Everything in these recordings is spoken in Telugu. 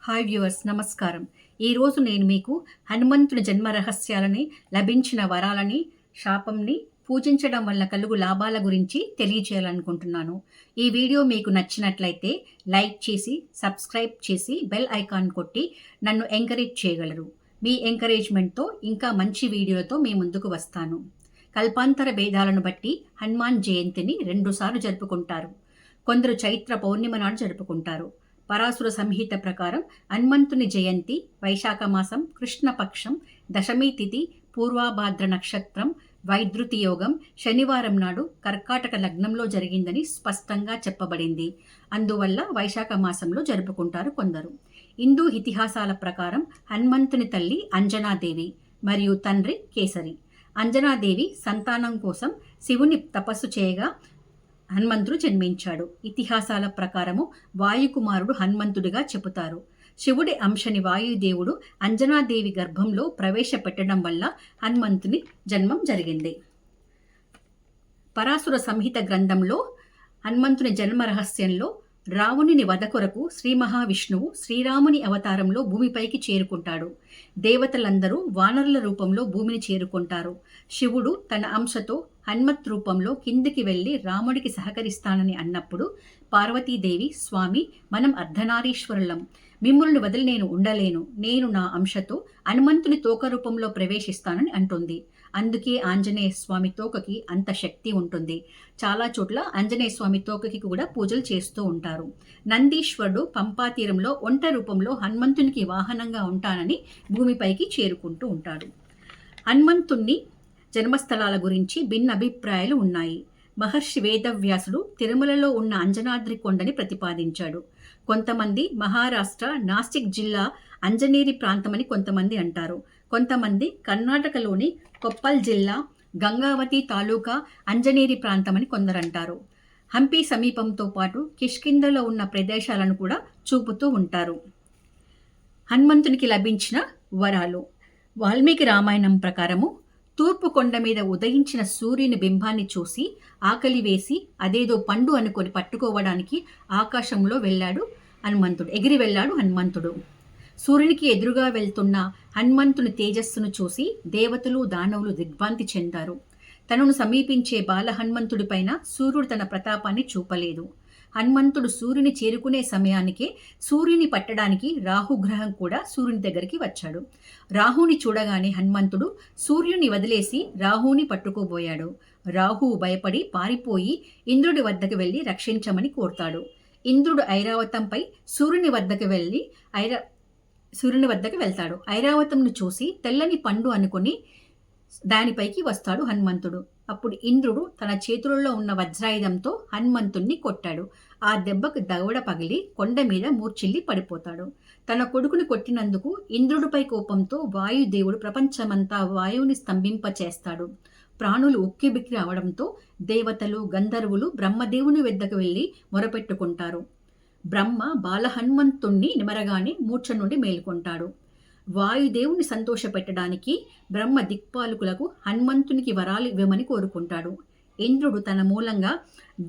హాయ్ వ్యూవర్స్, నమస్కారం. ఈరోజు నేను మీకు హనుమంతుని జన్మ రహస్యాలని, లభించిన వరాలని, శాపంని, పూజించడం వల్ల కలుగు లాభాల గురించి తెలియచేయాలనుకుంటున్నాను. ఈ వీడియో మీకు నచ్చినట్లయితే లైక్ చేసి, సబ్స్క్రైబ్ చేసి, బెల్ ఐకాన్ కొట్టి నన్ను ఎంకరేజ్ చేయగలరు. మీ ఎంకరేజ్మెంట్తో ఇంకా మంచి వీడియోతో మీ ముందుకు వస్తాను. కల్పాంతర భేదాలను బట్టి హనుమాన్ జయంతిని 2 సార్లు జరుపుకుంటారు. కొందరు చైత్ర పౌర్ణిమ నాడు జరుపుకుంటారు. పరాశుర సంహిత ప్రకారం హనుమంతుని జయంతి వైశాఖ మాసం కృష్ణపక్షం దశమి తిథి పూర్వాభాద్ర నక్షత్రం వైద్యుతి యోగం శనివారం నాడు కర్కాటక లగ్నంలో జరిగిందని స్పష్టంగా చెప్పబడింది. అందువల్ల వైశాఖ మాసంలో జరుపుకుంటారు కొందరు. హిందూ ఇతిహాసాల ప్రకారం హనుమంతుని తల్లి అంజనాదేవి మరియు తండ్రి కేసరి. అంజనాదేవి సంతానం కోసం శివుని తపస్సు చేయగా హనుమంతుడు జన్మించాడు. ఇతిహాసాల ప్రకారము వాయుకుమారుడు హనుమంతుడిగా చెబుతారు. శివుడి అంశని వాయుదేవుడు అంజనాదేవి గర్భంలో ప్రవేశపెట్టడం వల్ల హనుమంతుని జన్మం జరిగింది. పరాశుర సంహిత గ్రంథంలో హనుమంతుని జన్మ రహస్యంలో రావణుని వధ కొరకు శ్రీ మహావిష్ణువు శ్రీరాముని అవతారంలో భూమిపైకి చేరుకుంటాడు. దేవతలందరూ వానరుల రూపంలో భూమిని చేరుకుంటారు. శివుడు తన అంశతో హనుమత్ రూపంలో కిందికి వెళ్లి రాముడికి సహకరిస్తానని అన్నప్పుడు పార్వతీదేవి, స్వామి, మనం అర్ధనారీశ్వరులం, మిమ్ములను వదిలి నేను ఉండలేను, నేను నా అంశతో హనుమంతుని తోక రూపంలో ప్రవేశిస్తానని అంటుంది. అందుకే ఆంజనేయ స్వామి తోకకి అంత శక్తి ఉంటుంది. చాలా చోట్ల ఆంజనేయ స్వామి తోకకి కూడా పూజలు చేస్తూ ఉంటారు. నందీశ్వరుడు పంపా తీరంలో ఒంట రూపంలో హనుమంతునికి వాహనంగా ఉంటానని భూమిపైకి చేరుకుంటూ ఉంటాడు. హనుమంతుణ్ణి జన్మస్థలాల గురించి భిన్న అభిప్రాయాలు ఉన్నాయి. మహర్షి వేదవ్యాసుడు తిరుమలలో ఉన్న అంజనాద్రి కొండని ప్రతిపాదించాడు. కొంతమంది మహారాష్ట్ర నాసిక్ జిల్లా అంజనేరి ప్రాంతమని కొంతమంది అంటారు. కొంతమంది కర్ణాటకలోని కొప్పల్ జిల్లా గంగావతి తాలూకా అంజనేరి ప్రాంతమని కొందరంటారు. హంపి సమీపంతో పాటు కిష్కింధలో ఉన్న ప్రదేశాలను కూడా చూపుతూ ఉంటారు. హనుమంతునికి లభించిన వరాలు. వాల్మీకి రామాయణం ప్రకారము తూర్పు కొండ మీద ఉదయించిన సూర్యుని బింబాన్ని చూసి ఆకలి వేసి అదేదో పండు అనుకొని పట్టుకోవడానికి ఆకాశంలో ఎగిరి వెళ్ళాడు హనుమంతుడు. సూర్యునికి ఎదురుగా వెళ్తున్న హనుమంతుని తేజస్సును చూసి దేవతలు దానవులు దిగ్భ్రాంతి చెందారు. తనను సమీపించే బాల హనుమంతుడిపైన సూర్యుడు తన ప్రతాపాన్ని చూపలేదు. హనుమంతుడు సూర్యుని చేరుకునే సమయానికే సూర్యుని పట్టడానికి రాహుగ్రహం కూడా సూర్యుని దగ్గరికి వచ్చాడు. రాహుని చూడగానే హనుమంతుడు సూర్యుని వదిలేసి రాహుని పట్టుకోబోయాడు. రాహువు భయపడి పారిపోయి ఇంద్రుడి వద్దకు వెళ్ళి రక్షించమని కోరుతాడు. ఇంద్రుడు ఐరావతంపై సూర్యుని వద్దకు వెళ్తాడు. ఐరావతంను చూసి తెల్లని పండు అనుకుని దానిపైకి వస్తాడు హనుమంతుడు. అప్పుడు ఇంద్రుడు తన చేతులలో ఉన్న వజ్రాయుధంతో హనుమంతుణ్ణి కొట్టాడు. ఆ దెబ్బకు దవడ పగిలి కొండ మీద మూర్ఛిల్లి పడిపోతాడు. తన కొడుకుని కొట్టినందుకు ఇంద్రుడిపై కోపంతో వాయుదేవుడు ప్రపంచమంతా వాయువుని స్తంభింపచేస్తాడు. ప్రాణులు ఉక్కిబిక్కి అవడంతో దేవతలు గంధర్వులు బ్రహ్మదేవుని వద్దకు వెళ్ళి మొరపెట్టుకుంటారు. బ్రహ్మ బాల హనుమంతుణ్ణి నిమరగానే మూర్ఛ నుండి మేల్కొంటాడు. వాయుదేవుని సంతోషపెట్టడానికి బ్రహ్మ దిక్పాలకులకు హనుమంతునికి వరాలు ఇవ్వమని కోరుకుంటాడు. ఇంద్రుడు తన మూలంగా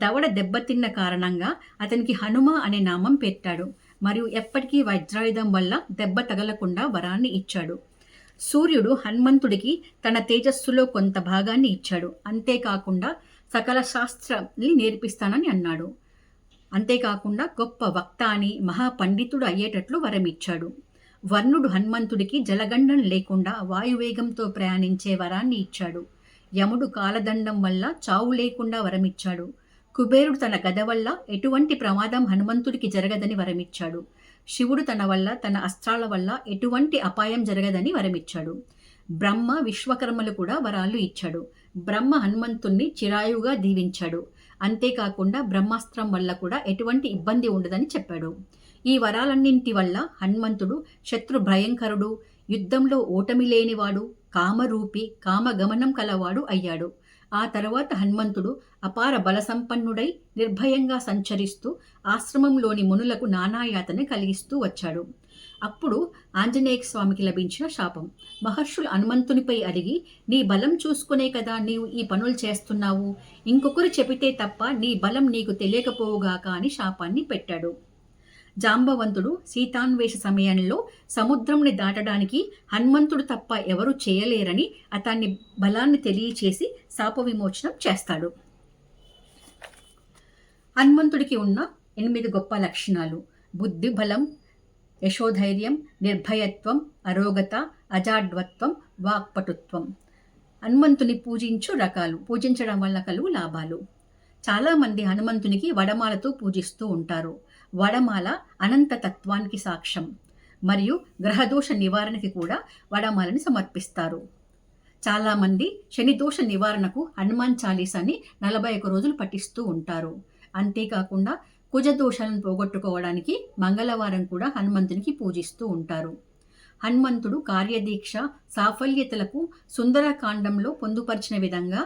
దవడ దెబ్బతిన్న కారణంగా అతనికి హనుమ అనే నామం పెట్టాడు. మరియు ఎప్పటికీ వజ్రాయుధం వల్ల దెబ్బ తగలకుండా వరాన్ని ఇచ్చాడు. సూర్యుడు హనుమంతుడికి తన తేజస్సులో కొంత భాగాన్ని ఇచ్చాడు. అంతేకాకుండా సకల శాస్త్రాన్ని నేర్పిస్తానని అన్నాడు. అంతేకాకుండా గొప్ప వక్త అని మహాపండితుడు అయ్యేటట్లు వరమిచ్చాడు. వర్ణుడు హనుమంతుడికి జలగండం లేకుండా వాయువేగంతో ప్రయాణించే వరాన్ని ఇచ్చాడు. యముడు కాలదండం వల్ల చావు లేకుండా వరమిచ్చాడు. కుబేరుడు తన గద వల్ల ఎటువంటి ప్రమాదం హనుమంతుడికి జరగదని వరమిచ్చాడు. శివుడు తన అస్త్రాల వల్ల ఎటువంటి అపాయం జరగదని వరమిచ్చాడు. బ్రహ్మ విశ్వకర్మలు కూడా వరాలు ఇచ్చాడు. బ్రహ్మ హనుమంతుణ్ణి చిరాయుగా దీవించాడు. అంతేకాకుండా బ్రహ్మాస్త్రం వల్ల కూడా ఎటువంటి ఇబ్బంది ఉండదని చెప్పాడు. ఈ వరాలన్నింటి వల్ల హనుమంతుడు శత్రు భయంకరుడు, యుద్ధంలో ఓటమి లేనివాడు, కామరూపి, కామగమనం కలవాడు అయ్యాడు. ఆ తర్వాత హనుమంతుడు అపార బలసంపన్నుడై నిర్భయంగా సంచరిస్తూ ఆశ్రమంలోని మునులకు నానాయాతన కలిగిస్తూ వచ్చాడు. అప్పుడు ఆంజనేయ స్వామికి లభించిన శాపం. మహర్షులు హనుమంతునిపై అడిగి, నీ బలం చూసుకునే కదా నీవు ఈ పనులు చేస్తున్నావు, ఇంకొకరు చెబితే తప్ప నీ బలం నీకు తెలియకపోవుగాక అని శాపాన్ని పెట్టాడు. జాంబవంతుడు సీతాన్వేష సమయంలో సముద్రంని దాటడానికి హనుమంతుడు తప్ప ఎవరూ చేయలేరని అతన్ని బలాన్ని తెలియచేసి శాప విమోచనం చేస్తాడు. హనుమంతుడికి ఉన్న 8 గొప్ప లక్షణాలు: బుద్ధి బలం, యశోధైర్యం, నిర్భయత్వం, అరోగత, అజాడ్వత్వం, వాక్పటుత్వం. హనుమంతుని పూజించడం వల్ల కలుగు లాభాలు. చాలామంది హనుమంతునికి వడమాలతో పూజిస్తూ ఉంటారు. వడమాల అనంత తత్వానికి సాక్ష్యం మరియు గ్రహదోష నివారణకి కూడా వడమాలని సమర్పిస్తారు. చాలామంది శనిదోష నివారణకు హనుమాన్ చాలీసాని 41 రోజులు పఠిస్తూ ఉంటారు. అంతేకాకుండా కుజదోషాలను పోగొట్టుకోవడానికి మంగళవారం కూడా హనుమంతునికి పూజిస్తూ ఉంటారు. హనుమంతుడు కార్యదీక్ష సాఫల్యతలకు సుందరకాండంలో పొందుపరిచిన విధంగా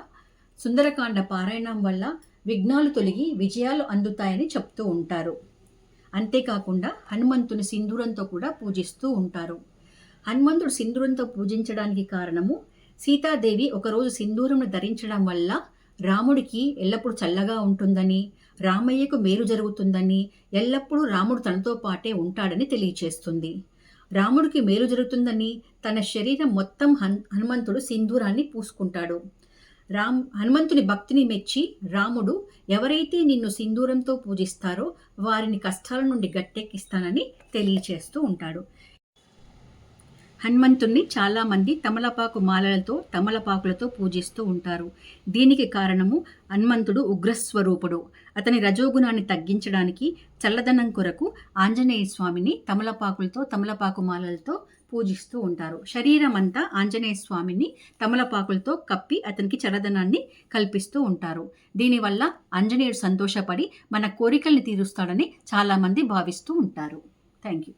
సుందరకాండ పారాయణం వల్ల విఘ్నాలు తొలగి విజయాలు అందుతాయని చెప్తూ ఉంటారు. అంతేకాకుండా హనుమంతుని సింధూరంతో కూడా పూజిస్తూ ఉంటారు. హనుమంతుడు సింధూరంతో పూజించడానికి కారణము, సీతాదేవి ఒకరోజు సింధూరంను ధరించడం వల్ల రాముడికి ఎల్లప్పుడూ చల్లగా ఉంటుందని, రామయ్యకు మేలు జరుగుతుందని, ఎల్లప్పుడూ రాముడు తనతో పాటే ఉంటాడని తెలియచేస్తుంది. రాముడికి మేలు జరుగుతుందని తన శరీరం మొత్తం హనుమంతుడు సింధూరాన్ని పూసుకుంటాడు. హనుమంతుని భక్తిని మెచ్చి రాముడు ఎవరైతే నిన్ను సింధూరంతో పూజిస్తారో వారిని కష్టాల నుండి గట్టెక్కిస్తానని తెలియచేస్తూ ఉంటాడు. హనుమంతుణ్ణి చాలామంది తమలపాకులతో పూజిస్తూ ఉంటారు. దీనికి కారణము హనుమంతుడు ఉగ్రస్వరూపుడు. అతని రజోగుణాన్ని తగ్గించడానికి చల్లదనం కొరకు ఆంజనేయ స్వామిని తమలపాకు మాలలతో పూజిస్తూ ఉంటారు. శరీరం అంతా ఆంజనేయ స్వామిని తమలపాకులతో కప్పి అతనికి చల్లదనాన్ని కల్పిస్తూ ఉంటారు. దీనివల్ల ఆంజనేయుడు సంతోషపడి మన కోరికల్ని తీరుస్తాడని చాలామంది భావిస్తూ ఉంటారు. Thank you.